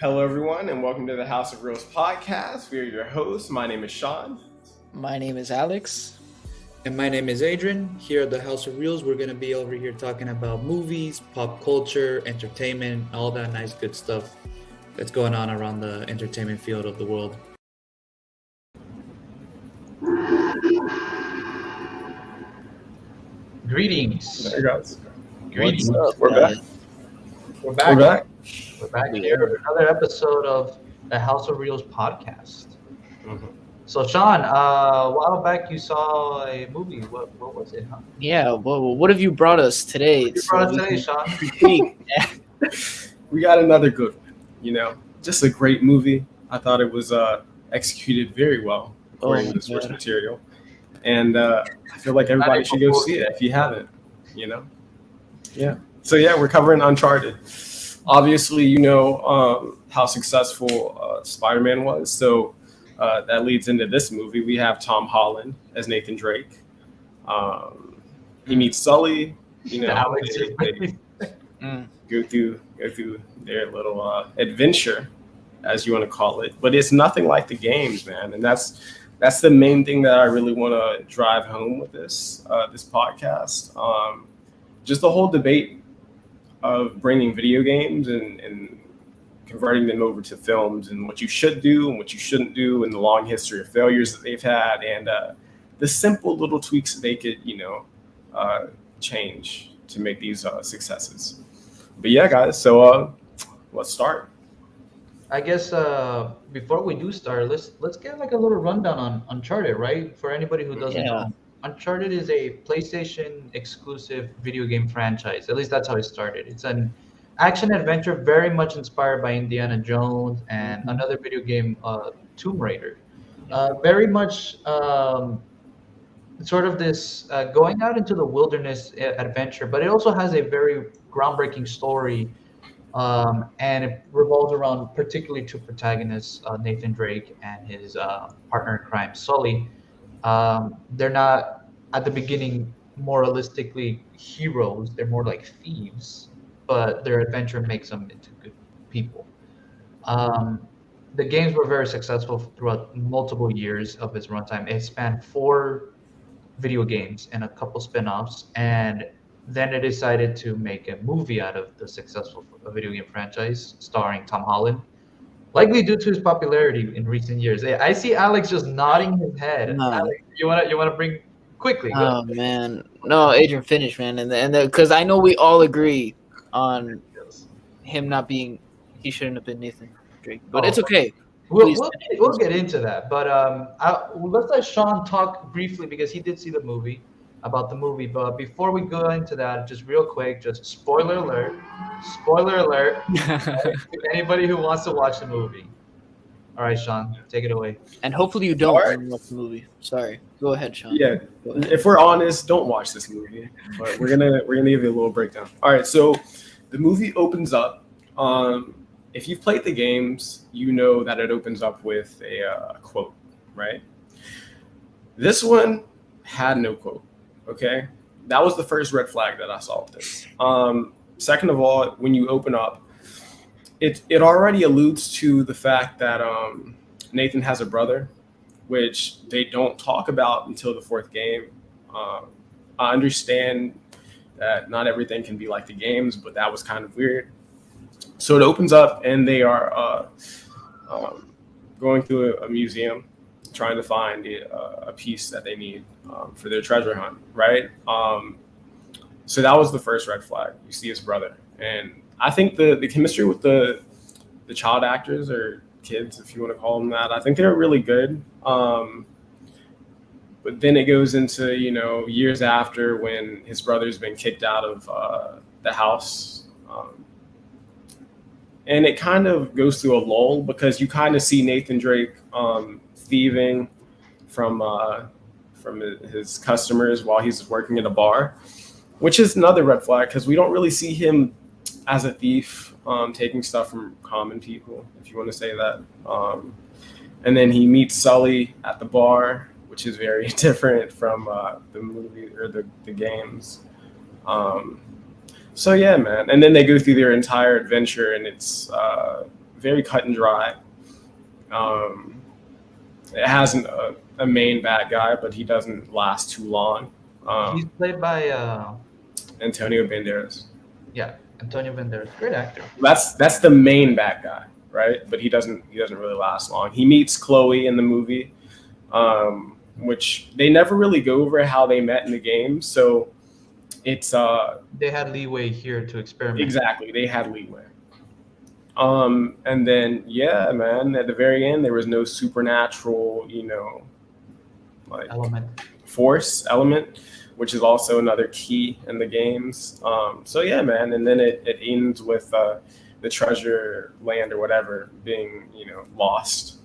Hello, everyone, and welcome to the House of Reels podcast. We are your hosts. My name is Shawn. My name is Alex. And my name is Adrian. Here at the House of Reels, we're going to be over here talking about movies, pop culture, entertainment, all that nice good stuff that's going on around the entertainment field of the world. Greetings. There you guys. Greetings. What's up, We're back. guys? We're back. We're back. We're back here with another episode of the House of Reels podcast. Mhm. So, Shawn, a while back you saw a movie. What was it? Huh? Yeah, well, what have you brought us today? You brought us today, Shawn. We got another good one. Just a great movie. I thought it was executed very well according to the source material. And I feel like everybody should go see it if you haven't, Yeah. So, we're covering Uncharted. Obviously, how successful Spider-Man was. So that leads into this movie. We have Tom Holland as Nathan Drake. He meets Sully. They go through their little adventure, as you want to call it. But it's nothing like the games, man. And that's the main thing that I really want to drive home with this podcast. Just the whole debate of bringing video games and converting them over to films, and what you should do and what you shouldn't do, and the long history of failures that they've had, and the simple little tweaks that they could, change to make these successes. But yeah, guys, so let's start. I guess before we do start, let's get like a little rundown on Uncharted, right? For anybody who doesn't know, Uncharted is a PlayStation exclusive video game franchise. At least that's how it started. It's an action adventure very much inspired by Indiana Jones and another video game, Tomb Raider. Very much sort of this going out into the wilderness adventure, but it also has a very groundbreaking story. And it revolves around particularly two protagonists, Nathan Drake and his partner in crime, Sully. They're not, at the beginning, moralistically heroes. They're more like thieves, but their adventure makes them into good people. The games were very successful throughout multiple years of its runtime. It spanned 4 video games and a couple spin-offs, and then they decided to make a movie out of the successful video game franchise starring Tom Holland, likely due to his popularity in recent years. I see Alex just nodding his head. No. Alex, you wanna bring quickly? Oh man, no, Adrian, finish, man, and because I know we all agree on him not being. He shouldn't have been Nathan Drake, but it's okay. We'll get into that, but let's let Shawn talk briefly because he did see the movie. About the movie, but before we go into that, just real quick, just spoiler alert anybody who wants to watch the movie. All right, Shawn, take it away. And hopefully you don't watch the movie. Sorry, go ahead, Shawn. Yeah, if we're honest, don't watch this movie. But we're gonna give you a little breakdown. All right, so the movie opens up. If you've played the games, you know that it opens up with a quote, right? This one had no quote. Okay, that was the first red flag that I saw with this. Second of all, when you open up, it already alludes to the fact that Nathan has a brother, which they don't talk about until the 4th game. I understand that not everything can be like the games, but that was kind of weird. So it opens up, and they are going through a museum, trying to find a piece that they need for their treasure hunt, right? So that was the first red flag. You see his brother. And I think the chemistry with the child actors, or kids, if you want to call them that, I think they're really good. But then it goes into, years after, when his brother's been kicked out of the house. And it kind of goes through a lull because you kind of see Nathan Drake thieving from his customers while he's working at a bar, which is another red flag because we don't really see him as a thief taking stuff from common people, if you want to say that. And then he meets Sully at the bar, which is very different from the movie or the games. So yeah, man. And then they go through their entire adventure, and it's very cut and dry. It has a main bad guy, but he doesn't last too long. He's played by Antonio Banderas. yeah, Antonio Banderas, great actor. That's the main bad guy, right? But he doesn't really last long. He meets Chloe in the movie, which they never really go over how they met in the game. So it's they had leeway here to experiment. Exactly, they had leeway. And then yeah, man, at the very end there was no supernatural, like force element, which is also another key in the games. So yeah, man, and then it ends with the treasure land or whatever being, lost.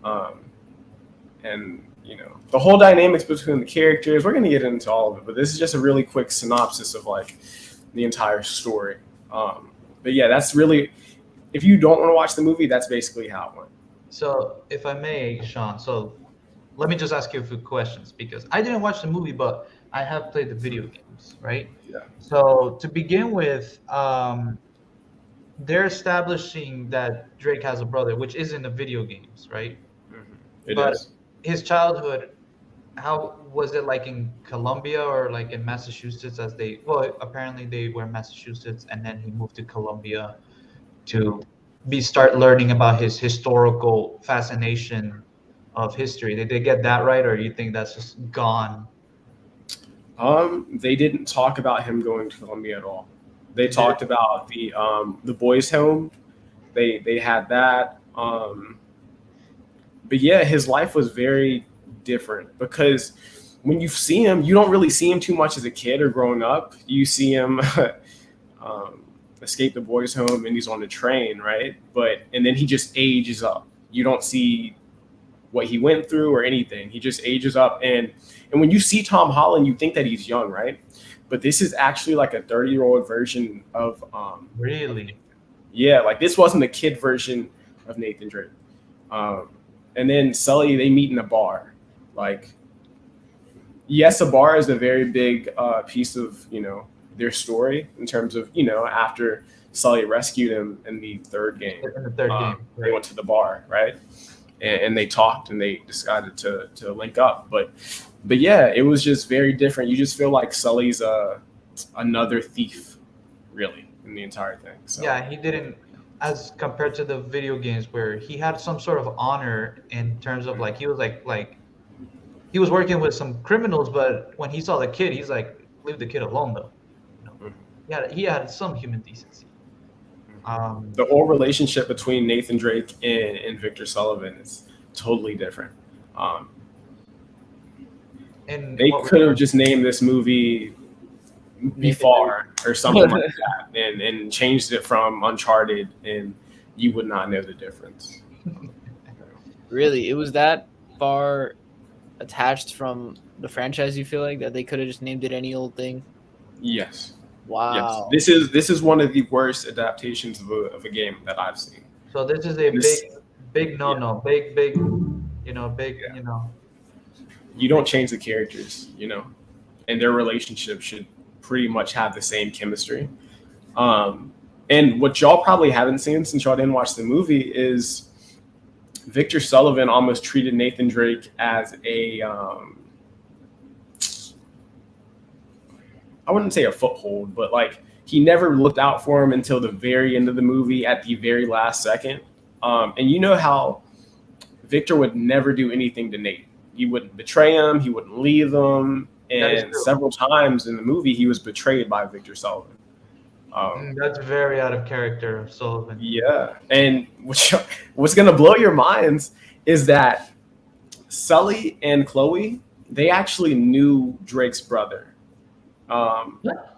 And the whole dynamics between the characters, we're gonna get into all of it, but this is just a really quick synopsis of like the entire story. But yeah, that's really, if you don't want to watch the movie, that's basically how it went. So if I may, Shawn, so let me just ask you a few questions, because I didn't watch the movie, but I have played the video games, right? Yeah. So to begin with, they're establishing that Drake has a brother, which is in the video games, right? It But is. his childhood, how was it like in Columbia or like in Massachusetts? Apparently they were in Massachusetts, and then he moved to Columbia to start learning about his historical fascination of history. Did they get that right, or do you think that's just gone? They didn't talk about him going to Columbia at all. They talked about the boys' home. They had that. But yeah, his life was very different, because when you see him, you don't really see him too much as a kid or growing up. You see him escape the boys' home and he's on the train, right? And then he just ages up. You don't see what he went through or anything. He just ages up. And when you see Tom Holland, you think that he's young, right? But this is actually like a 30-year-old version of Really? Yeah, like this wasn't a kid version of Nathan Drake. And then Sully, they meet in a bar. Like, yes, a bar is a very big piece of, their story in terms of, after Sully rescued him in the third game. In the third game. They went to the bar, right? And they talked and they decided to link up. But yeah, it was just very different. You just feel like Sully's another thief, really, in the entire thing. So. Yeah, he didn't, as compared to the video games where he had some sort of honor in terms of like he was like he was working with some criminals, but when he saw the kid, he's like, leave the kid alone though. He had some human decency. The whole relationship between Nathan Drake and Victor Sullivan is totally different. And they could have just named this movie Before or something like that, and changed it from Uncharted, and you would not know the difference. Really, it was that far attached from the franchise, you feel like, that they could have just named it any old thing? Yes. Wow. Yes. This is one of the worst adaptations of a game that I've seen. So this is a big no-no, big, you know. You don't change the characters, and their relationship should pretty much have the same chemistry. And what y'all probably haven't seen since y'all didn't watch the movie is Victor Sullivan almost treated Nathan Drake as I wouldn't say a foothold, but like he never looked out for him until the very end of the movie at the very last second. And you know how Victor would never do anything to Nate. He wouldn't betray him. He wouldn't leave him. And several times in the movie, he was betrayed by Victor Sullivan. That's very out of character of Sullivan. Yeah. And what's going to blow your minds is that Sully and Chloe, they actually knew Drake's brother.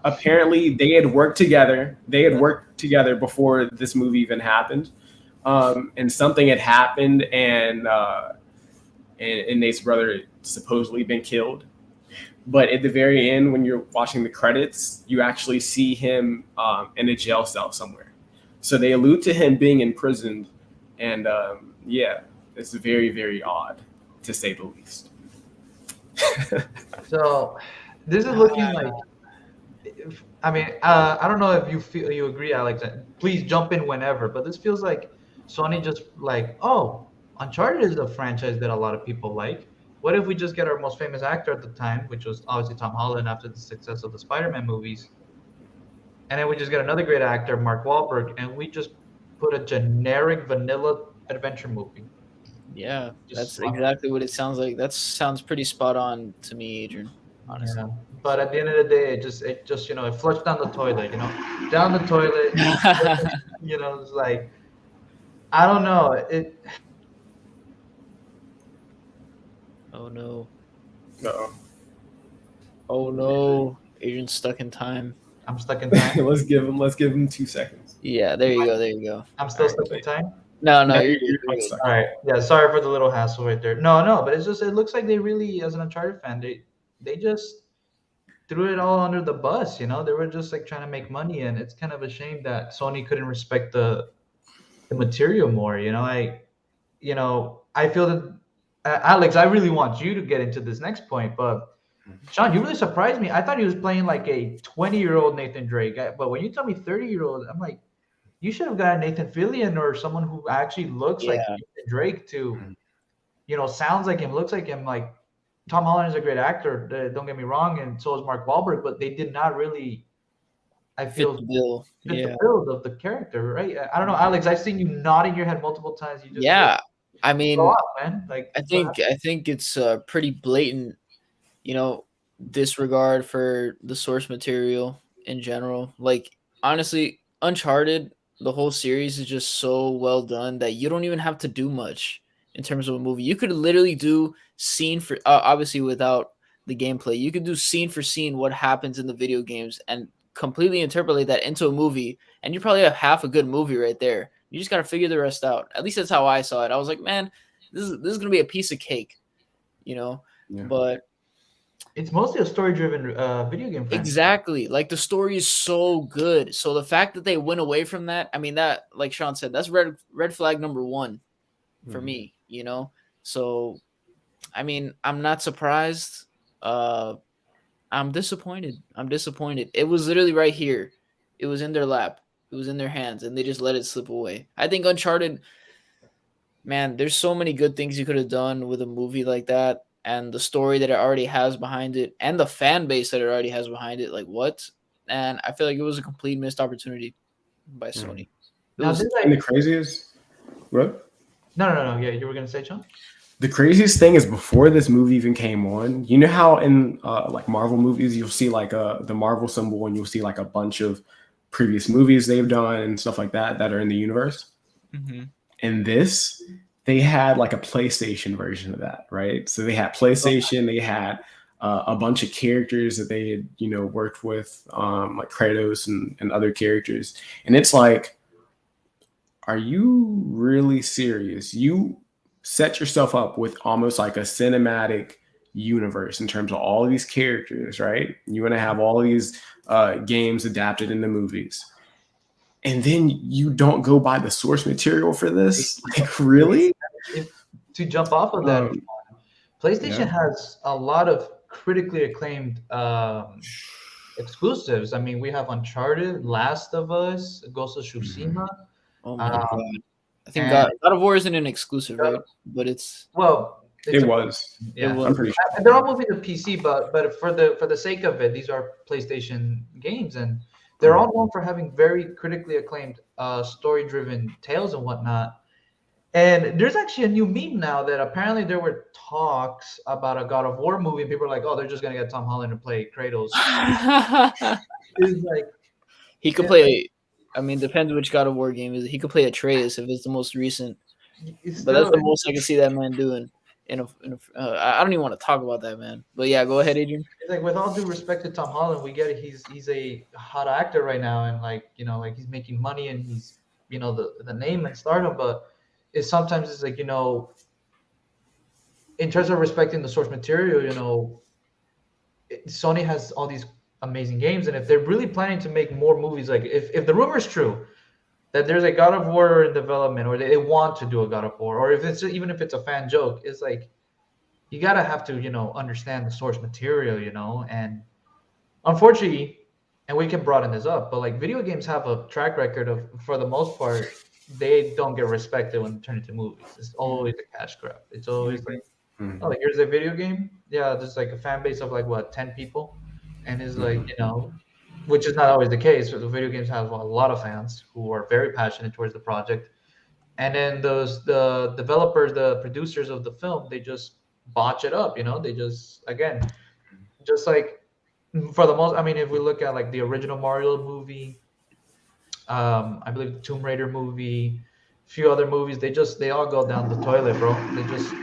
Apparently, they had worked together. They had worked together before this movie even happened. And something had happened, and Nate's brother had supposedly been killed. But at the very end, when you're watching the credits, you actually see him in a jail cell somewhere. So they allude to him being imprisoned. And yeah, it's very, very odd, to say the least. So this is looking like, I mean, I don't know if you agree, Alex. Please jump in whenever. But this feels like Sony just like, oh, Uncharted is a franchise that a lot of people like. What if we just get our most famous actor at the time, which was obviously Tom Holland after the success of the Spider-Man movies, and then we just get another great actor, Mark Wahlberg, and we just put a generic vanilla adventure movie. Yeah, Just that's slap exactly what it sounds like. That sounds pretty spot on to me, Adrian. Honestly. Yeah, but at the end of the day, it just it flushed down the toilet, down the toilet. It's like I don't know. Oh no. No. Oh no. Adrian's stuck in time. I'm stuck in time. let's give him 2 seconds. Yeah, there you go. There you go. I'm still All right, stuck in time. No, no, Yeah, you're I'm good. stuck. All right. Yeah. Sorry for the little hassle right there. No, but it looks like they really, as an Uncharted fan, they just threw it all under the bus. They were just like trying to make money, and it's kind of a shame that Sony couldn't respect the material more. I feel that Alex, I really want you to get into this next point, but Shawn, you really surprised me. I thought he was playing like a 20-year-old Nathan Drake, but when you tell me 30-year-old, I'm like, you should have gotten Nathan Fillion or someone who actually looks like Yeah. Nathan Drake to, sounds like him, looks like him. Like Tom Holland is a great actor. Don't get me wrong, and so is Mark Wahlberg, but they did not really, I Fit feel, the bill. fit Yeah. the build of the character, right? I don't know, Alex. I've seen you nodding your head multiple times. You just Yeah. I go mean, out, man. Like I think it's pretty blatant, disregard for the source material in general. Like honestly, Uncharted, the whole series is just so well done that you don't even have to do much in terms of a movie. You could literally do scene for obviously without the gameplay. You could do scene for scene what happens in the video games and completely interpolate that into a movie, and you probably have half a good movie right there. You just got to figure the rest out. At least that's how I saw it. I was like, man, this is gonna be a piece of cake, Yeah. But it's mostly a story-driven video game franchise. exactly, like the story is so good. So the fact that they went away from that, I mean, that, like Shawn said, that's red flag number one for me. So I mean, I'm not surprised. I'm disappointed. It was literally right here. It was in their lap. It was in their hands, and they just let it slip away. I think Uncharted, man, there's so many good things you could have done with a movie like that, and the story that it already has behind it, and the fan base that it already has behind it. Like what? And I feel like it was a complete missed opportunity by Sony. It Now, was, And the craziest, what? no. Yeah, you were gonna say, Shawn? The craziest thing is before this movie even came on, you know how in like Marvel movies you'll see like the Marvel symbol and you'll see like a bunch of previous movies they've done and stuff like that are in the universe. In this, they had like a PlayStation version of that, right? So they had PlayStation, they had a bunch of characters that they had, worked with, like Kratos and other characters. And it's like, are you really serious? You set yourself up with almost like a cinematic universe in terms of all of these characters, right? You want to have all of these games adapted into movies. And then you don't go by the source material for this? Like, really? To jump off of that, PlayStation has a lot of critically acclaimed exclusives. I mean, we have Uncharted, Last of Us, Ghost of Tsushima. oh my god! I think God of War isn't an exclusive, right? But it's It was. Yeah, I'm pretty sure. they're all moving to PC, but for the sake of it, these are PlayStation games, and they're all known for having very critically acclaimed story-driven tales and whatnot. And there's actually a new meme now that apparently there were talks about a God of War movie, and people are like, "Oh, they're just gonna get Tom Holland to play Kratos." It's like he could play. I mean, depends which God of War game is. He could play Atreus if it's the most recent. But that's the most I can see that man doing. I don't even want to talk about that, man. But yeah, go ahead, Adrian. It's like, with all due respect to Tom Holland, we get it. He's a hot actor right now, and like he's making money, and he's the name and stardom. But sometimes it's like in terms of respecting the source material, Sony has all these amazing games, and if they're really planning to make more movies, like if the rumor is true that there's a God of War in development, or they want to do a God of War, or even if it's a fan joke, it's like you gotta have to understand the source material, and unfortunately, and we can broaden this up, but like video games have a track record of, for the most part, they don't get respected when they turn into movies. It's always a cash grab. It's always like, Mhm. oh, here's a video game. Yeah, there's like a fan base of like what 10 people, and it's like which is not always the case. But the video games have a lot of fans who are very passionate towards the project, and then the developers, the producers of the film, they just botch it up. They just again, just like for the most. I mean, if we look at like the original Mario movie, I believe the Tomb Raider movie, a few other movies, they all go down the toilet, bro. They just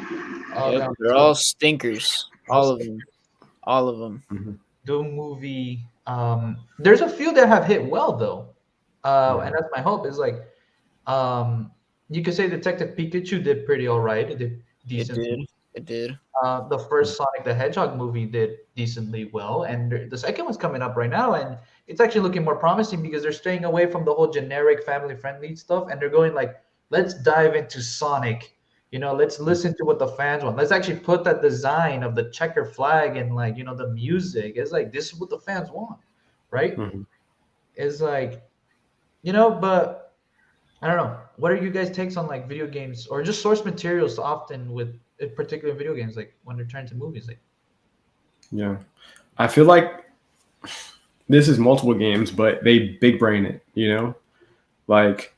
all Yep, down the they're all toilet. stinkers. All All of them. All of them. Mhm. Doom movie. There's a few that have hit well though, and that's my hope. Is like, you could say Detective Pikachu did pretty all right. It did It decently. did. It did. The first Sonic the Hedgehog movie did decently well, and the second one's coming up right now, and it's actually looking more promising because they're staying away from the whole generic family-friendly stuff, and they're going like, let's dive into Sonic. Let's listen to what the fans want. Let's actually put that design of the checker flag and like the music. It's like this is what the fans want, right? Mhm. It's like but I don't know. What are you guys' takes on like video games or just source materials often with in particular video games, like when they're turned to movies? Like, Yeah. I feel like this is multiple games, but they big brain it. Like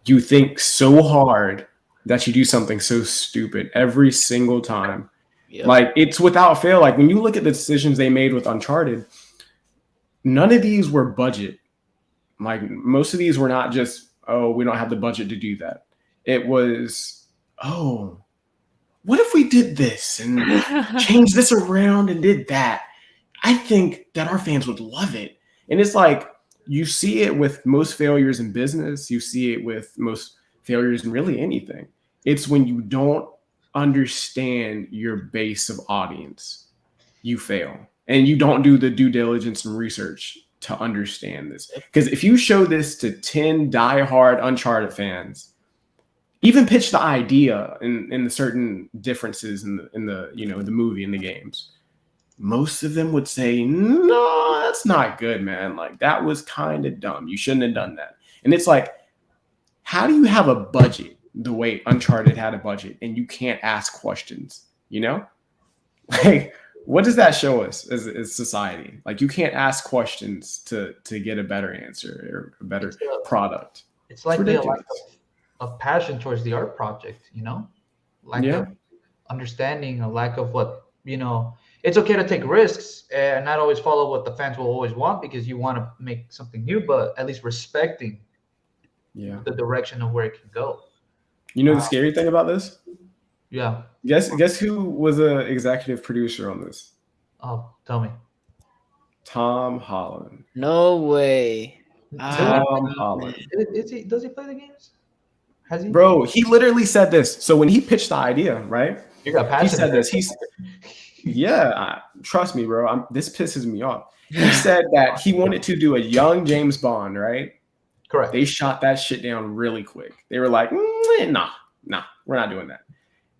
you think so hard that you do something so stupid every single time. Yep. Like it's without fail. Like when you look at the decisions they made with Uncharted, none of these were budget. Like most of these were not just, oh, we don't have the budget to do that. It was, oh, what if we did this and changed this around and did that? I think that our fans would love it. And it's like you see it with most failures in business. You see it with most failures in really anything. It's when you don't understand your base of audience, you fail. And you don't do the due diligence and research to understand this. Because if you show this to 10 diehard Uncharted fans, even pitch the idea in the certain differences in the movie and the games, most of them would say, no, that's not good, man. Like that was kind of dumb. You shouldn't have done that. And it's like, how do you have a budget the way Uncharted had a budget and you can't ask questions? Like what does that show us as society? Like you can't ask questions to get a better answer or a better product. it's like the lack ridiculous. of passion towards the art project, lack Yeah. of understanding, a lack of what it's okay to take risks and not always follow what the fans will always want because you want to make something new, but at least respecting Yeah. the direction of where it can go. The scary thing about this? Yeah. Guess who was an executive producer on this? Oh, tell me. Tom Holland. No way. Tom Holland. Does he play the games? Has he? Bro, he literally said this. So when he pitched the idea, right? You got passion. He said this. Trust me, bro. This pisses me off. He said that he wanted to do a young James Bond, right? Correct. They shot that shit down really quick. They were like, nah, we're not doing that.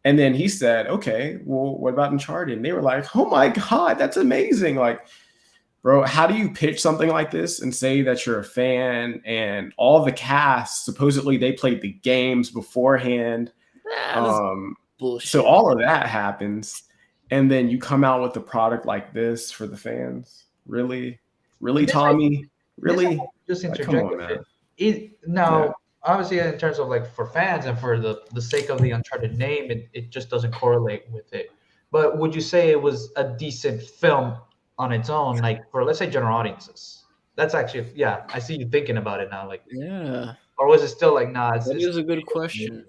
And then he said, okay, well, what about Uncharted? And they were like, oh my God, that's amazing. Like, bro, how do you pitch something like this and say that you're a fan and all the cast, supposedly they played the games beforehand. Bullshit. So all of that happens. And then you come out with a product like this for the fans. Really, Tommy? Really? Just Like, interject. come on, man. Obviously, in terms of like for fans and for the sake of the Uncharted name, it just doesn't correlate with it. But would you say it was a decent film on its own, like for let's say general audiences? That's actually, yeah, I see you thinking about it now. Like, Yeah. or was it still like, nah? That is a good question.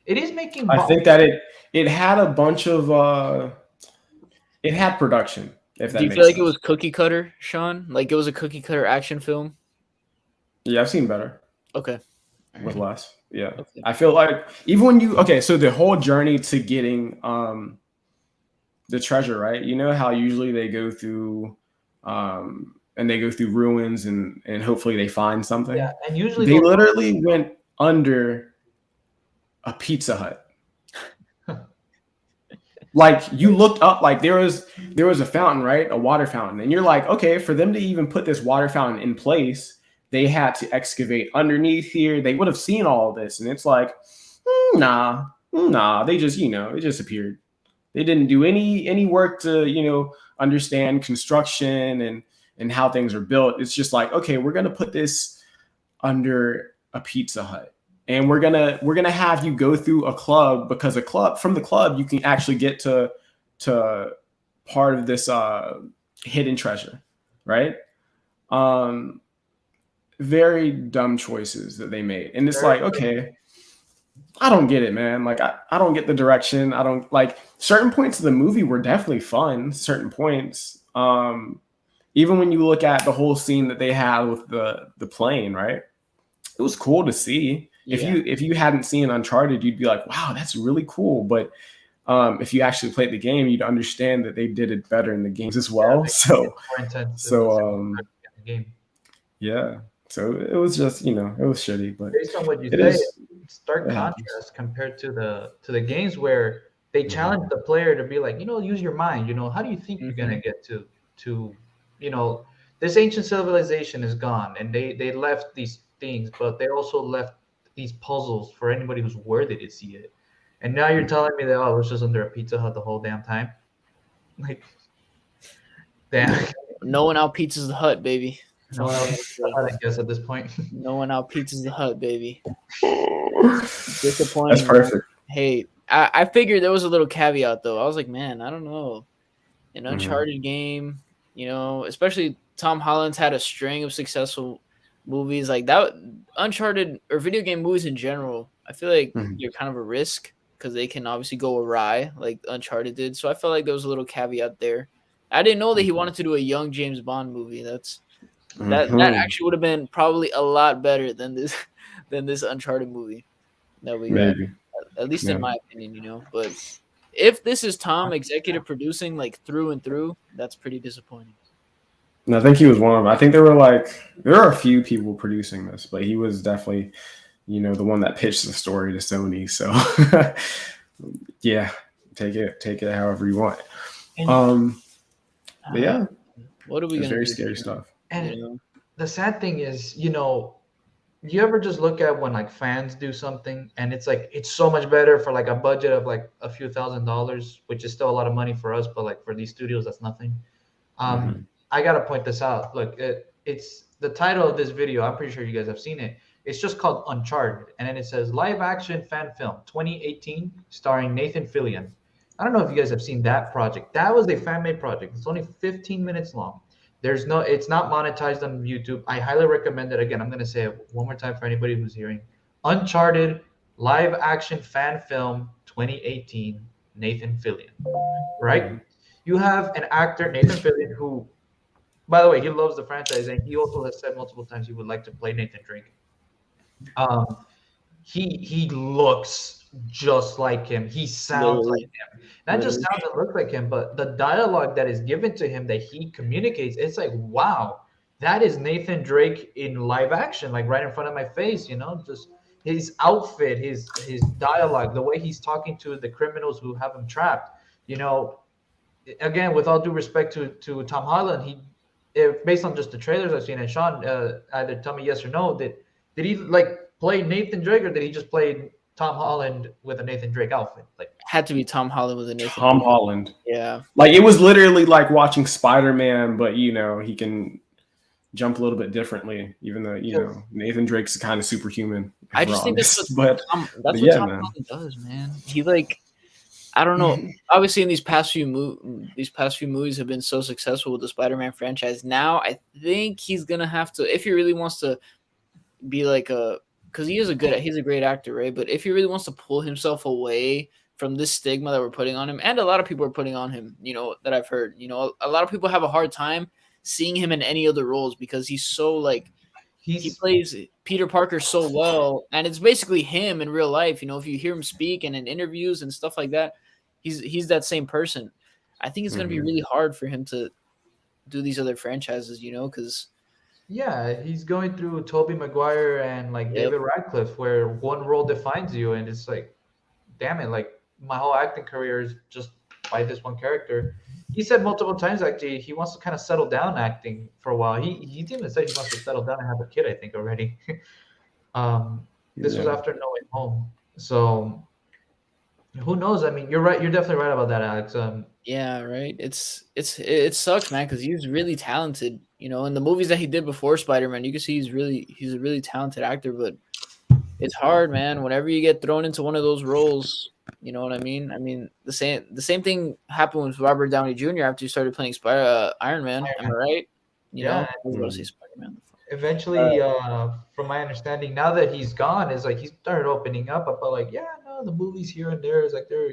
It is making. I think that it had a bunch of it had production. If that Do you makes feel like sense. it was cookie cutter, Shawn? Like it was a cookie cutter action film? Yeah, I've seen better Okay. with less. Yeah. Okay. I feel like even when you so the whole journey to getting the treasure, right? You know how usually they go through and they go through ruins and hopefully they find something. Yeah, and usually They literally went under a Pizza Hut. Like you looked up, like there was a fountain, right? A water fountain. And you're like, okay, for them to even put this water fountain in place, they had to excavate underneath here. They would have seen all of this, and it's like, nah. They just, it just appeared. They didn't do any work to, understand construction and how things are built. It's just like, okay, we're gonna put this under a Pizza Hut, and we're gonna have you go through a club, because from the club you can actually get to part of this hidden treasure, right? Very dumb choices that they made, and it's like, okay, I don't get it, man. Like, I don't get the direction. I don't like certain points of the movie were definitely fun. Certain points, even when you look at the whole scene that they had with the plane, right? It was cool to see. Yeah. If you hadn't seen Uncharted, you'd be like, wow, that's really cool. But if you actually played the game, you'd understand that they did it better in the games as well. Yeah. So it was just, it was shitty. But based on what you say, stark contrast compared to the games where they challenge the player to be like, use your mind. How do you think you're gonna get to this ancient civilization is gone, and they left these things, but they also left these puzzles for anybody who's worthy to see it. And now you're telling me that it was just under a Pizza Hut the whole damn time. Like, damn. No one out pizzas the hut, baby. No one else, I guess at this point. No one out pizzas the hut, baby. Disappointing. That's perfect. Hey, I figured there was a little caveat though. I was like, man, I don't know. An Uncharted game, especially Tom Holland's had a string of successful movies like that. Uncharted or video game movies in general, I feel like you're kind of a risk because they can obviously go awry like Uncharted did. So I felt like there was a little caveat there. I didn't know that he wanted to do a young James Bond movie. That actually would have been probably a lot better than this Uncharted movie that we got, at least in my opinion, But if this is Tom executive producing like through and through, that's pretty disappointing. And I think he was one of them. I think there are a few people producing this, but he was definitely, the one that pitched the story to Sony. So yeah, take it however you want. But yeah, what are we gonna very do scary here? stuff. And the sad thing is, you ever just look at when like fans do something and it's like it's so much better for like a budget of like a few $1,000s, which is still a lot of money for us, but like for these studios, that's nothing. I gotta point this out. Look, it's the title of this video. I'm pretty sure you guys have seen it. It's just called Uncharted, and then it says live action fan film 2018 starring Nathan Fillion. I don't know if you guys have seen that project. That was a fan-made project. It's only 15 minutes long. It's not monetized on YouTube. I highly recommend it. Again, I'm going to say it one more time for anybody who's hearing. Uncharted live action fan film 2018, Nathan Fillion. Right? You have an actor, Nathan Fillion, who, by the way, he loves the franchise, and he also has said multiple times he would like to play Nathan Drake. He looks just like him. He sounds like him. Not just sounds and looks like him, but the dialogue that is given to him that he communicates, it's like, wow, that is Nathan Drake in live action, like right in front of my face, just his outfit, his dialogue, the way he's talking to the criminals who have him trapped. Again, with all due respect to Tom Holland, based on just the trailers I've seen, and Shawn, either tell me yes or no, did he like play Nathan Drake, or did he just play Tom Holland with a Nathan Drake outfit? Like, had to be Tom Holland with a Nathan Tom Drake. Holland. Yeah. Like, it was literally like watching Spider-Man, but he can jump a little bit differently, even though Nathan Drake's kind of superhuman. I just think that's what Tom Holland does, man. He I don't know. Obviously, in these past few movies have been so successful with the Spider-Man franchise. Now, I think he's gonna have to, if he really wants to be like because he's a great actor, right? But if he really wants to pull himself away from this stigma that we're putting on him, and a lot of people are putting on him, that I've heard, a lot of people have a hard time seeing him in any other roles because he's so he plays Peter Parker so well, and it's basically him in real life. If you hear him speak and in interviews and stuff like that, he's that same person. I think it's going to be really hard for him to do these other franchises, because he's going through Tobey Maguire and David Radcliffe, where one role defines you, and it's like, damn it, like my whole acting career is just by this one character. he said multiple times actually he wants to kind of settle down acting for a while. He even said he wants to settle down and have a kid, I think already. This was Yeah. after No Way Home, so who knows? I mean, you're right. You're definitely right about that, Alex. Yeah, right. It sucks, man, because he's really talented. You know, in the movies that he did before Spider-Man, you can see he's a really talented actor, but it's hard, man. Whenever you get thrown into one of those roles, you know what I mean? I mean, the same thing happened with Robert Downey Jr. after he started playing Iron Man. Am I right? You know, Yeah, I was about to say Spider-Man. eventually, from my understanding, now that he's gone, is like he started opening up about like, yeah, no, the movies here and there is like they're,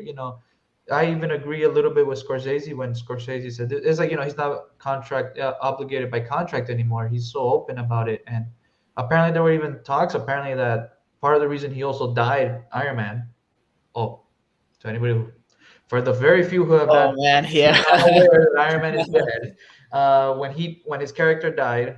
I even agree a little bit with Scorsese when Scorsese said it's like he's not contract obligated by contract anymore. He's so open about it, and apparently there were even talks apparently that part of the reason he also died Iron Man. Oh, to anybody for the very few who have Oh not man, yeah. not aware that Iron Man is dead, when his character died.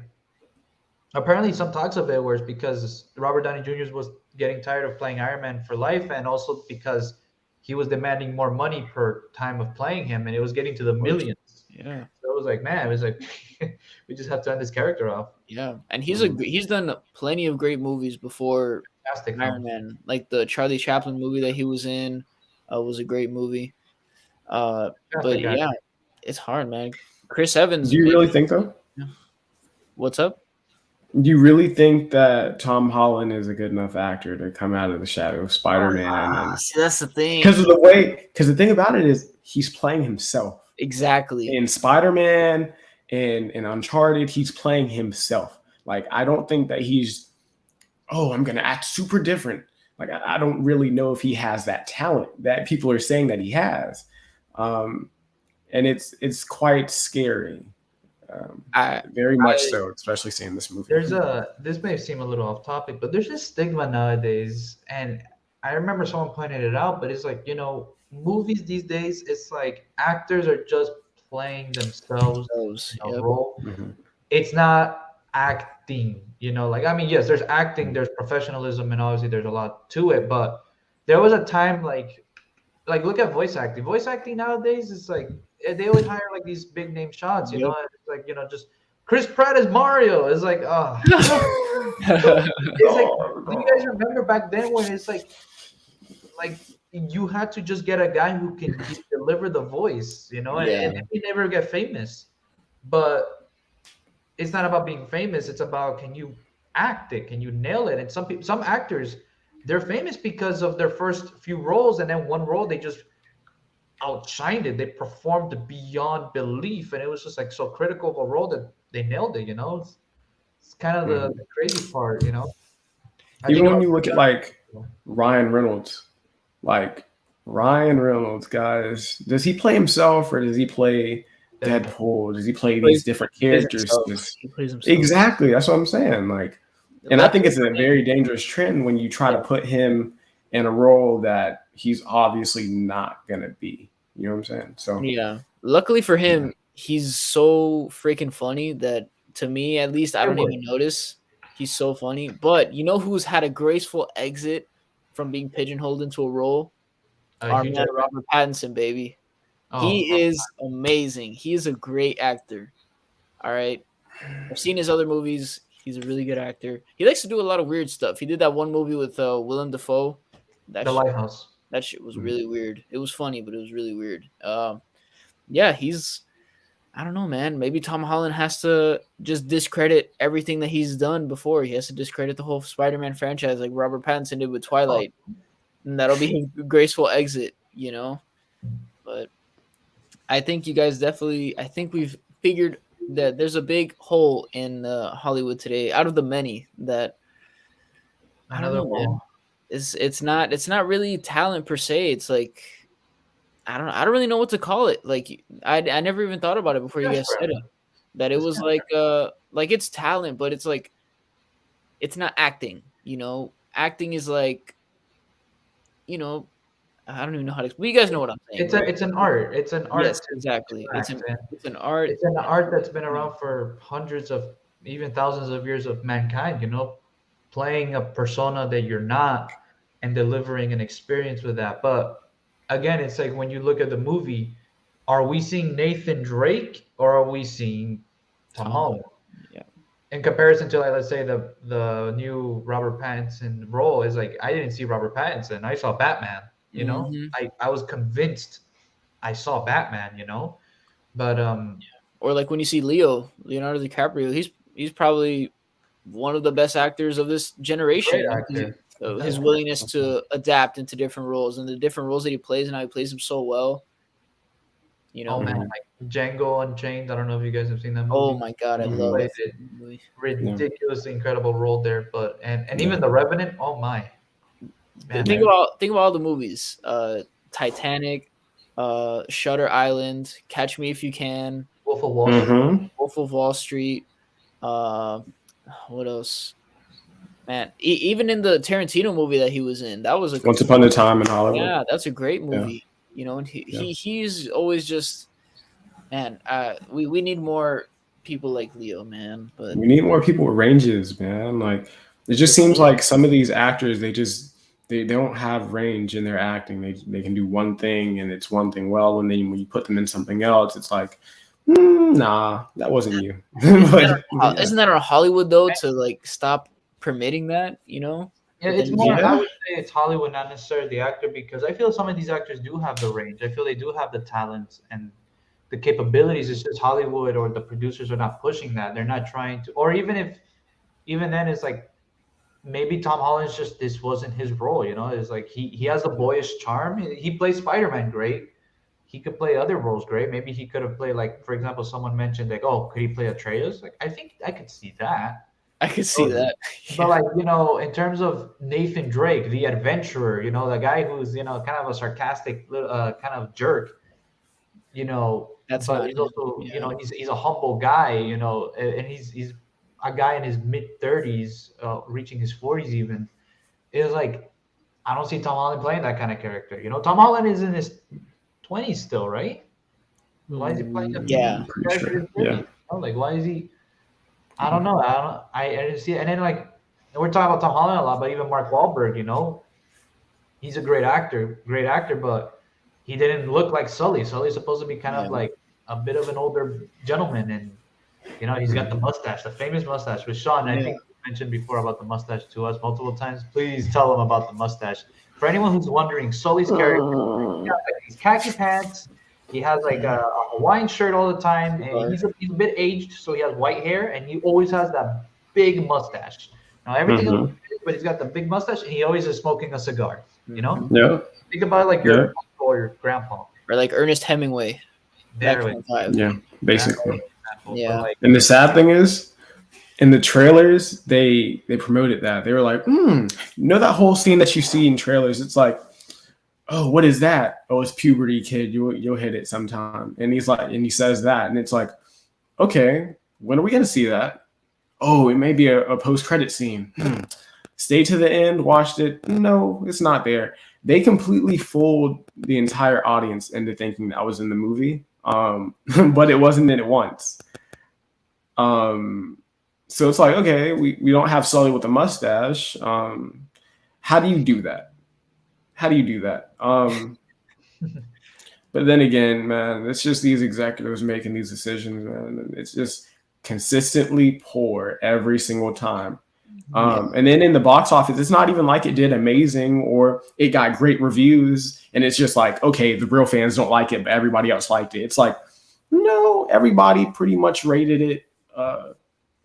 Apparently, some talks of it was because Robert Downey Jr. was getting tired of playing Iron Man for life, and also because he was demanding more money per time of playing him, and it was getting to the millions. Yeah. So it was like, man, it was like we just have to end this character off. Yeah, and he's done plenty of great movies before Fantastic Iron film. Man. Like the Charlie Chaplin movie that he was in was a great movie. But Fantastic actor. yeah, it's hard, man. Chris Evans. Do you maybe- really think though? What's up? Do you really think that Tom Holland is a good enough actor to come out of the shadow of Spider-Man? See, that's the thing. Because the thing about it is he's playing himself. Exactly. In Spider-Man and in Uncharted, he's playing himself. Like, I don't think that I'm going to act super different. Like, I don't really know if he has that talent that people are saying that he has. And it's quite scary. Very much so, especially seeing this movie. This may seem a little off topic, but there's this stigma nowadays, and I remember someone pointed it out, but it's like, movies these days, it's like actors are just playing themselves in a Yep. role. Mm-hmm. It's not acting, like, I mean, yes, there's acting, there's professionalism, and obviously there's a lot to it, but there was a time like look at voice acting. Voice acting nowadays is like they always hire like these big name shots, Yep. and it's like just Chris Pratt as Mario is like, oh. It's like, do you guys remember back then when it's like you had to just get a guy who can deliver the voice, and you never get famous. But it's not about being famous. It's about, can you act it? Can you nail it? And some actors, they're famous because of their first few roles, and then one role they just outshined it. They performed beyond belief, and it was just like so critical of a role that they nailed it. It's kind of the crazy part. Even when you look at like Ryan Reynolds, guys, does he play himself or does he play Deadpool? Does he play these different characters? He plays himself. Exactly, that's what I'm saying. And I think it's a very dangerous trend when you try to put him in a role that he's obviously not gonna be. You know what I'm saying? So yeah. Luckily for him, he's so freaking funny that, to me at least, I don't even notice. He's so funny. But you know who's had a graceful exit from being pigeonholed into a role? Our man Robert Pattinson, baby. He is amazing. He is a great actor. All right. I've seen his other movies. He's a really good actor. He likes to do a lot of weird stuff. He did that one movie with Willem Dafoe. The Lighthouse. That shit was really weird. It was funny, but it was really weird. Yeah, I don't know, man. Maybe Tom Holland has to just discredit everything that he's done before. He has to discredit the whole Spider-Man franchise like Robert Pattinson did with Twilight. And that'll be a graceful exit, But I think you guys I think we've figured that there's a big hole in Hollywood today, out of the many that I don't know, man. It's not really talent per se. It's like I don't really know what to call it. Like I never even thought about it before you guys said it. That it was like it's talent, but it's like it's not acting. Acting is like I don't even know how to. But you guys know what I'm saying. It's an art. It's an art. Yes, exactly. It's an art. It's an art that's been around for hundreds of, even thousands of years of mankind. Playing a persona that you're not and delivering an experience with that. But again, it's like when you look at the movie, are we seeing Nathan Drake or are we seeing Tom Holland? Yeah. In comparison to, like, let's say the new Robert Pattinson role is like, I didn't see Robert Pattinson. I saw Batman. You know, Mhm. I was convinced I saw Batman. You know, but Or like when you see Leonardo DiCaprio, he's probably one of the best actors of this generation. great You know, actor. his Definitely. willingness to adapt into different roles and the different roles that he plays and how he plays them so well. You Oh know, man, like Django Unchained. I don't know if you guys have seen that oh movie. my god, I He love played that it movie. ridiculously incredible role there. But and even The Revenant. Oh my man, Think about all the movies: Titanic, Shutter Island, Catch Me If You Can, Wolf of Wall Street. Mm-hmm. Wolf of Wall Street. Uh, what else? Man, even in the Tarantino movie that he was in, that was a Once Upon a Time in Hollywood. yeah, that's a great Yeah. movie. You know, and Yeah. he's always just man. We need more people like Leo, man. But We need more people with ranges, man. Like it just seems like some of these actors, they don't have range in their acting. They can do one thing and it's one thing well, and then when you put them in something else, it's like, nah, that wasn't you. but yeah. isn't that on Hollywood though to like stop permitting that? You know, Yeah, but it's then more. Yeah. I would say it's Hollywood, not necessarily the actor, because I feel some of these actors do have the range. I feel they do have the talents and the capabilities. It's just Hollywood or the producers are not pushing that. They're not trying to, or even then, it's like maybe Tom Holland's just this wasn't his role. You know, it's like he has the boyish charm. He plays Spider Man great. He could play other roles great. Maybe he could have played, like, for example, someone mentioned like, oh, could he play Atreus? Like, I think I could see that. I could see that. But like, you know, in terms of Nathan Drake, the adventurer, you know, the guy who's, you know, kind of a sarcastic kind of jerk, you know, That's but not he's him. also, you Yeah. know, he's a humble guy, you know, and he's a guy in his mid 30s, reaching his 40s even. It was like, I don't see Tom Holland playing that kind of character. You know, Tom Holland is in his 20s still, right? Why is he playing a Yeah. Pretty character in sure. his Yeah. 30s? You know, like, why is he? I don't know. I didn't see it. And then, like, and we're talking about Tom Holland a lot, but even Mark Wahlberg, you know, he's a great actor, but he didn't look like Sully. Sully's supposed to be kind of Yeah. like a bit of an older gentleman, and you know, he's got the mustache, the famous mustache. With Shawn, I Yeah. think you mentioned before about the mustache to us multiple times. Please tell him about the mustache. For anyone who's wondering, Sully's character, he's got like these khaki pants. He has like a Hawaiian shirt all the time, and he's a bit aged, so he has white hair, and he always has that big mustache. Now everything else, Mhm. but he's got the big mustache, and he always is smoking a cigar. You know, Yeah. think about it like your uncle or your grandpa. Or like Ernest Hemingway. That There we kind of vibe. Yeah. Basically. go. Yeah. But like, And the sad thing is, in the trailers, they promoted that. They were like, you know that whole scene that you see in trailers, it's like, oh, what is that? Oh, it's puberty, kid. You'll hit it sometime. And he's like, and he says that, and it's like, okay, when are we gonna see that? Oh, it may be a post-credit scene. Stay to the end, watched it. No, it's not there. They completely fooled the entire audience into thinking that was in the movie. But it wasn't in it once. So it's like, okay, we don't have Sully with a mustache. How do you do that? How do you do that? But then again, man, it's just these executives making these decisions, man. It's just consistently poor every single time. And then in the box office, it's not even like it did amazing or it got great reviews. And it's just like, okay, the real fans don't like it, but everybody else liked it. It's like, no, everybody pretty much rated it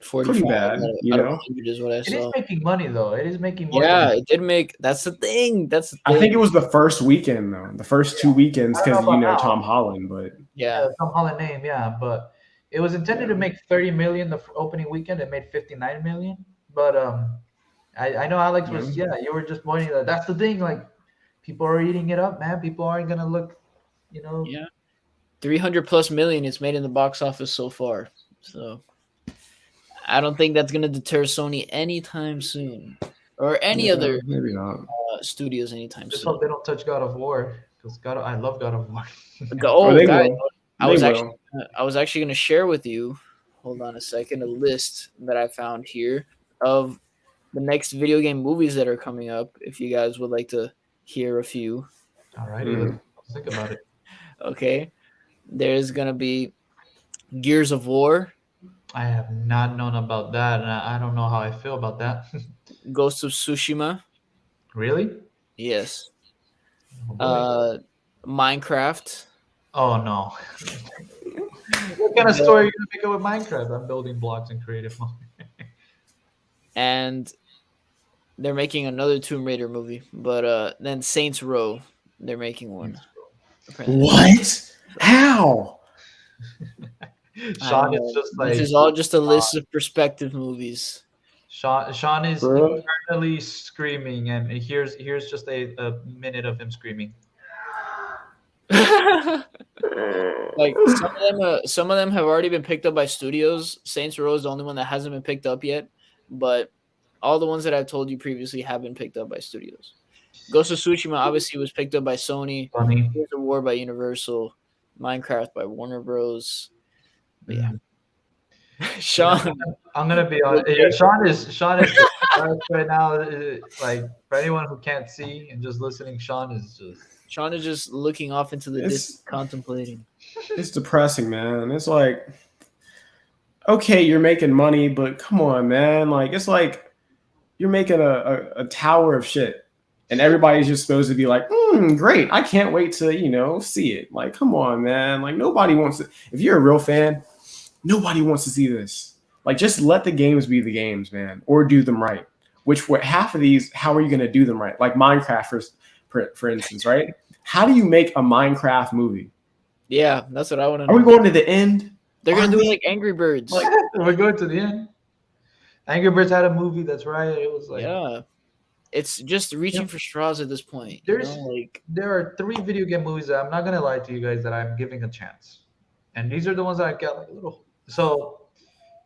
pretty bad, you out of know? 100 is what I it is saw. making money though. It is making money. Yeah, it did make. That's the thing. That's the thing. I think it was the first weekend though, the first 2 weekends, I don't because know you know about now. Tom Holland, but yeah. Tom Holland name, yeah, but it was intended to make 30 million the opening weekend. It made 59 million. But I know Alex was you were just pointing that that's the thing. Like, people are eating it up, man. People aren't gonna look, you know. Yeah. 300 plus million it's made in the box office so far. So I don't think that's gonna deter Sony anytime soon, or any other maybe not. studios anytime Just soon. hope they don't touch God of War, because I love God of War. Oh, they guys, will. I was They actually going to share with you. Hold on a second. A list that I found here of the next video game movies that are coming up. If you guys would like to hear a few. All righty, let's think about it. Okay. There's gonna be Gears of War, I have not known about that, and I don't know how I feel about that. Ghost of Tsushima. Really? Yes. Oh boy. Minecraft. Oh no. What kind of story are you gonna make up with Minecraft? I'm building blocks in creative mode. And they're making another Tomb Raider movie, but then Saints Row, they're making one. Apparently. What? How? Sean is just This like is all just a list of perspective movies. Sean is Bro. internally screaming, and here's just a minute of him screaming. Like some of them have already been picked up by studios. Saints Row is the only one that hasn't been picked up yet, but all the ones that I've told you previously have been picked up by studios. Ghost of Tsushima obviously was picked up by Sony. Funny. Gears of War by Universal. Minecraft by Warner Bros. But yeah. Sean. I'm gonna be honest. Sean is right now. Like for anyone who can't see and just listening, Sean is just looking off into the It's- distance, contemplating. It's depressing, man. It's like, okay, you're making money, but come on, man. Like, it's like you're making a tower of shit. And everybody's just supposed to be like, great. I can't wait to, see it. Like, come on, man. Like, nobody wants to. If you're a real fan, nobody wants to see this. Like, just let the games be the games, man, or do them right. Half of these, how are you going to do them right? Like Minecraft, for instance, right? How do you make a Minecraft movie? Yeah, that's what I want to know. Are we going to the end? They're going Are to do we? it like Angry Birds. Like, we're going to the end. Angry Birds had a movie. That's right. It was like yeah. It's just reaching for straws at this point. there are 3 video game movies that I'm not gonna lie to you guys that I'm giving a chance, and these are the ones that I got like a little. So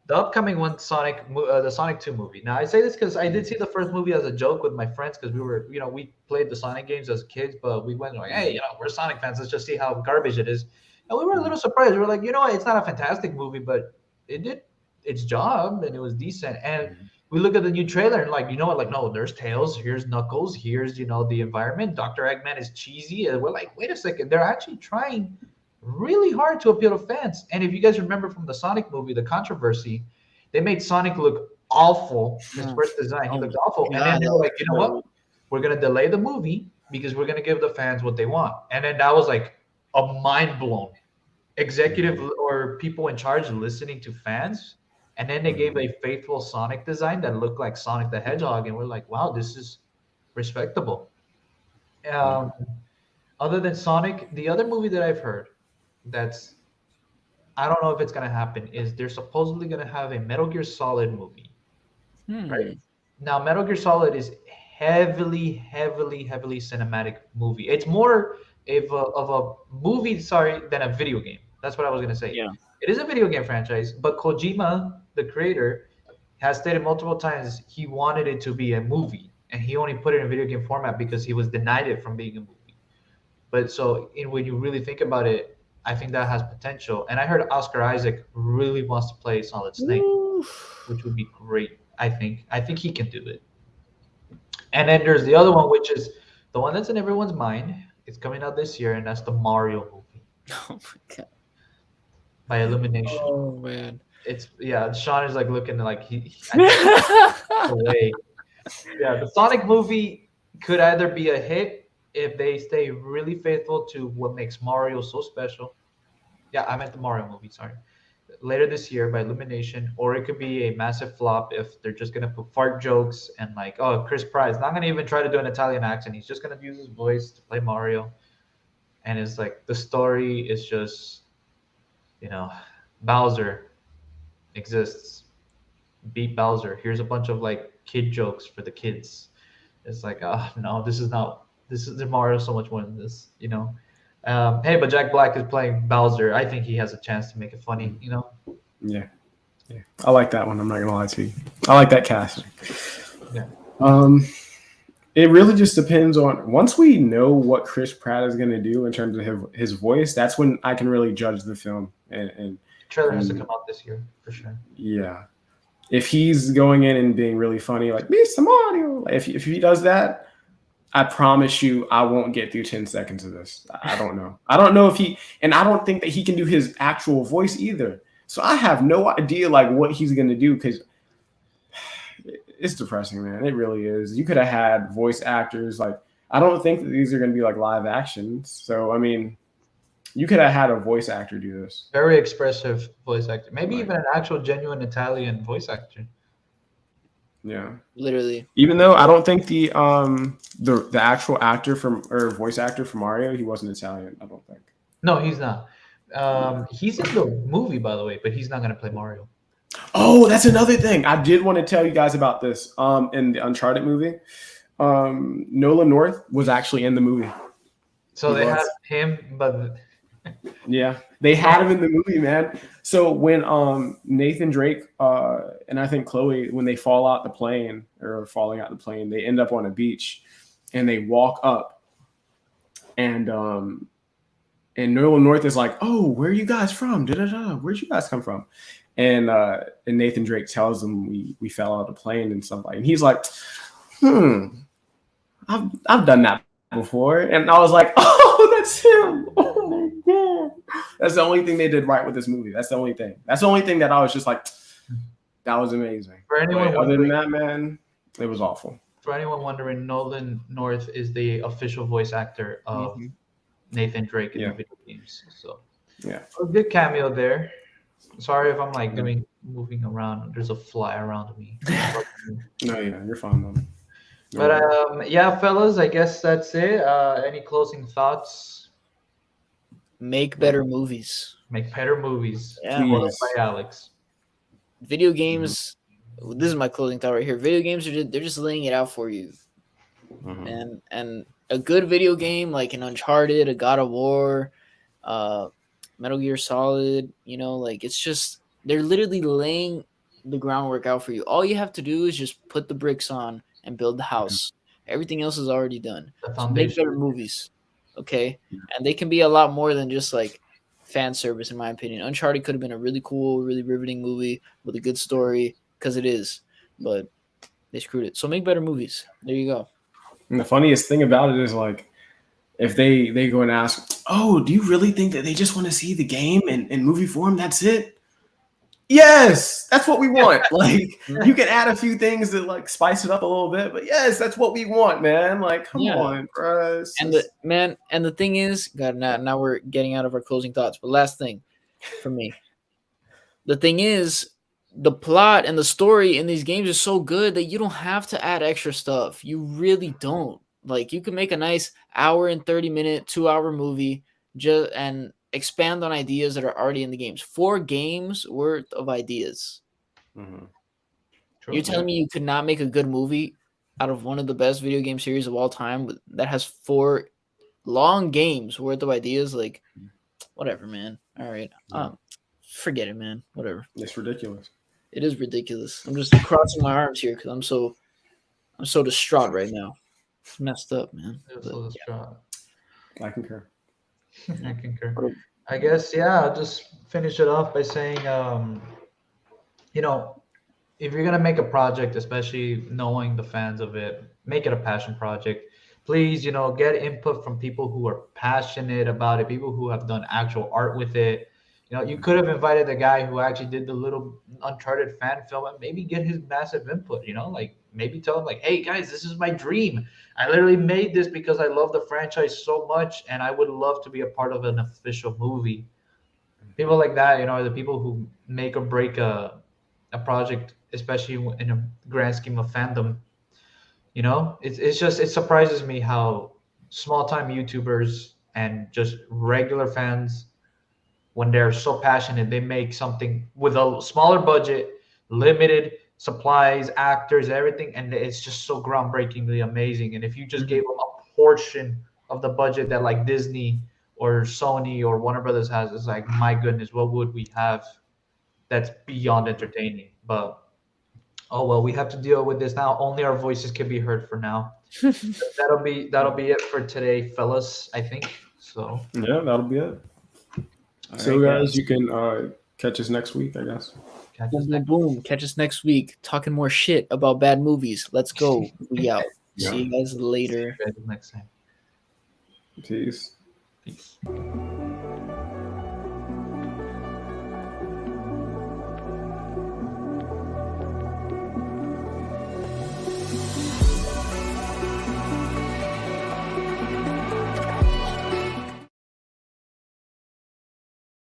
the upcoming one, the Sonic 2 movie. Now I say this because I did see the first movie as a joke with my friends because we played the Sonic games as kids, but we went like, hey, we're Sonic fans. Let's just see how garbage it is, and we were a little surprised. We were like, it's not a fantastic movie, but it did its job and it was decent. And we look at the new trailer and like, no, there's Tails, here's Knuckles, here's, the environment. Dr. Eggman is cheesy. And we're like, wait a second, they're actually trying really hard to appeal to fans. And if you guys remember from the Sonic movie, the controversy, they made Sonic look awful. His first design, he looked awful. And then they were like, you know what? We're going to delay the movie because we're going to give the fans what they want. And then that was like a mind blown executive or people in charge listening to fans. And then they gave a faithful Sonic design that looked like Sonic the Hedgehog. And we're like, wow, this is respectable. Other than Sonic, the other movie that I've heard I don't know if it's going to happen, is they're supposedly going to have a Metal Gear Solid movie. Right? Now, Metal Gear Solid is heavily cinematic movie. It's more of a movie, than a video game. That's what I was going to say. Yeah. It is a video game franchise, but Kojima, the creator, has stated multiple times he wanted it to be a movie, and he only put it in video game format because he was denied it from being a movie. But when you really think about it, I think that has potential. And I heard Oscar Isaac really wants to play Solid Snake, which would be great. I think he can do it. And then there's the other one, which is the one that's in everyone's mind. It's coming out this year, and that's the Mario movie. Oh my god. By Illumination. Oh man. Sean is like looking like away. Yeah, the Sonic movie could either be a hit if they stay really faithful to what makes Mario so special. Yeah, I meant the Mario movie, sorry. Later this year by Illumination, or it could be a massive flop if they're just gonna put fart jokes and like, Chris Pratt is not gonna even try to do an Italian accent. He's just gonna use his voice to play Mario. And it's like the story is just, Bowser exists. Beat Bowser. Here's a bunch of like kid jokes for the kids. It's like, no, this is Mario so much more than this, Hey, but Jack Black is playing Bowser. I think he has a chance to make it funny, Yeah. I like that one. I'm not gonna lie to you. I like that casting. Yeah. It really just depends on once we know what Chris Pratt is gonna do in terms of his voice. That's when I can really judge the film. And trailer has to come out this year for sure. Yeah. If he's going in and being really funny, like Mr. Mario, if he does that, I promise you, I won't get through 10 seconds of this. I don't know. I don't know if he, and I don't think that he can do his actual voice either. So I have no idea like what he's gonna do because it's depressing, man. It really is. You could have had voice actors. Like I don't think that these are gonna be like live actions. So I mean, you could have had a voice actor do this. Very expressive voice actor. Maybe Right. even an actual genuine Italian voice actor. Yeah. Literally. Even though I don't think the actual actor from or voice actor for Mario, he wasn't Italian. I don't think. No, he's not. He's in the movie, by the way, but he's not going to play Mario. Oh, that's another thing. I did want to tell you guys about this. In the Uncharted movie, Nolan North was actually in the movie. So He they was. have him, but Yeah, they had him in the movie, man. So when Nathan Drake and I think Chloe, when they fall out the plane or falling out the plane, they end up on a beach, and they walk up, and Nolan North is like, "Oh, where are you guys from? Da-da-da. Where'd you guys come from?" And Nathan Drake tells them we fell out of the plane and stuff like, and he's like, I've done that before, and I was like, oh, that's him. Oh my god, that's the only thing they did right with this movie. That's the only thing. That's the only thing that I was just like, that was amazing. for anyone But other than wondering, that, man, it was awful. Nolan North is the official voice actor of Nathan Drake in Yeah. the video games. So Yeah. a good cameo there. Sorry if I'm like moving around. There's a fly around me. No, yeah, you're fine, man. But yeah, fellas, I guess that's it. Any closing thoughts? Make better movies. Make better movies. Yeah. Please. By Alex. Video games. This is my closing thought right here. Video games they're just laying it out for you. And a good video game like an Uncharted, a God of War, Metal Gear Solid, like it's just they're literally laying the groundwork out for you. All you have to do is just put the bricks on and build the house. Everything else is already done. The So make foundation. better movies, okay? And they can be a lot more than just like fan service, in my opinion. Uncharted could have been a really cool, really riveting movie with a good story because it is, but they screwed it. So make better movies. There you go. And the funniest thing about it is like, if they go and ask, oh, do you really think that they just want to see the game in movie form? That's it? Yes, that's what we want. Like, you can add a few things that like spice it up a little bit, but yes, that's what we want, man. Like, come on, bro. And the thing is, God, now we're getting out of our closing thoughts. But last thing for me, the thing is, the plot and the story in these games is so good that you don't have to add extra stuff. You really don't. Like, you can make a nice hour and 30-minute, 2-hour movie and expand on ideas that are already in the games. 4 games worth of ideas. You're telling me you could not make a good movie out of one of the best video game series of all time that has 4 long games worth of ideas? Like, whatever, man. All right. Forget it, man. Whatever. It's ridiculous. It is ridiculous. I'm just crossing my arms here because I'm so distraught right now. It's messed up, man. I concur. I concur. I guess, yeah, I'll just finish it off by saying, if you're going to make a project, especially knowing the fans of it, make it a passion project. Please, get input from people who are passionate about it, people who have done actual art with it. You could have invited the guy who actually did the little Uncharted fan film and maybe get his massive input, like maybe tell him like, hey guys, this is my dream. I literally made this because I love the franchise so much and I would love to be a part of an official movie. People like that, are the people who make or break a project, especially in a grand scheme of fandom. It surprises me how small time YouTubers and just regular fans, when they're so passionate, they make something with a smaller budget, limited supplies, actors, everything, and it's just so groundbreakingly amazing. And if you just gave them a portion of the budget that like Disney or Sony or Warner Brothers has, it's like, my goodness, what would we have that's beyond entertaining? But oh well, we have to deal with this now. Only our voices can be heard for now. That'll be it for today, fellas, I think. So yeah, that'll be it. So guys, you can catch us next week, I guess. Boom. Catch us next week talking more shit about bad movies. Let's go. We out. See you guys later. See you guys next time. Peace. Peace.